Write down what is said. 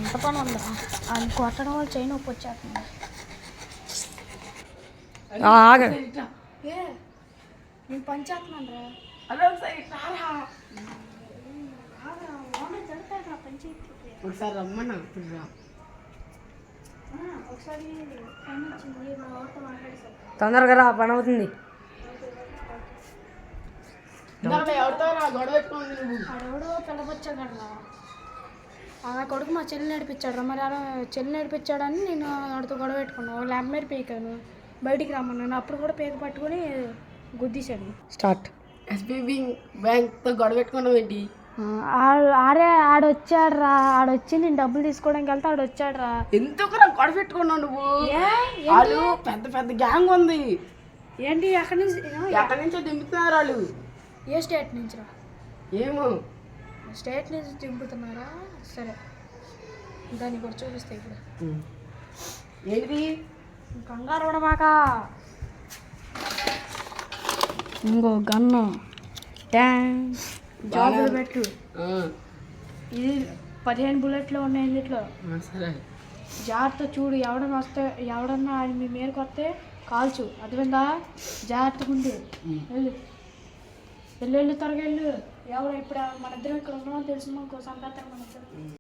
ఎంత పని ఉందా అది కొట్టడం వల్ల చైన్ నొప్పి వచ్చేస్తుంది. నేను పని చేస్తున్నాను రా. ఒకసారి రమ్మన్నా ఒకసారి తొందరగా రా, పని అవుతుంది. ఆడెవడో పిల్లపచ్చాడు రా. ఆ కొడుకు మా చెల్లి నడిపించాడు రా. మరి అలా చెల్లి నడిపించాడని నేను ఆడితో గొడవ పెట్టుకున్నాను. ల్యాబ్ మీద పీకాను, బయటికి రమ్మన్నాను. అప్పుడు కూడా పీక పట్టుకొని గుద్దేశాడు. స్టార్ట్. ఎస్బీబీ బ్యాంక్తో గొడవ పెట్టుకున్నావు ఏంటి? ఆడొచ్చాడు రా. ఆడొచ్చి నేను డబ్బులు తీసుకోవడానికి వెళ్తే ఆడొచ్చాడు రా. ఎందుకు గొడవ పెట్టుకున్నావు నువ్వు? వాళ్ళు పెద్ద పెద్ద గ్యాంగ్ ఉంది. ఏంటి ఎక్కడి నుంచో దింపుతున్నారు వాళ్ళు. ఏ స్టేట్ నుంచి రా? ఏమో స్టేట్ నుంచి దింపుతున్నారా? సరే దాన్ని కూడా చూపిస్తా ఇప్పుడు. ఏంటి కంగారు పడమాక. ఇంకో గన్ను జాబులు పెట్టు. ఇది 15 బుల్లెట్లు ఉన్నాయి ఇందులో. సరే జాగ్రత్త చూడు. ఎవడన్నా అది మీ మీదకి వస్తే కాల్చు. అర్థమైందా? జాగ్రత్తగా ఉంది. వెళ్ళు త్వరగా వెళ్ళు. ఎవరు ఇప్పుడు మన ఇద్దరం ఇక్కడ ఉన్నామో తెలుసు. ఇంకో సంగతి మన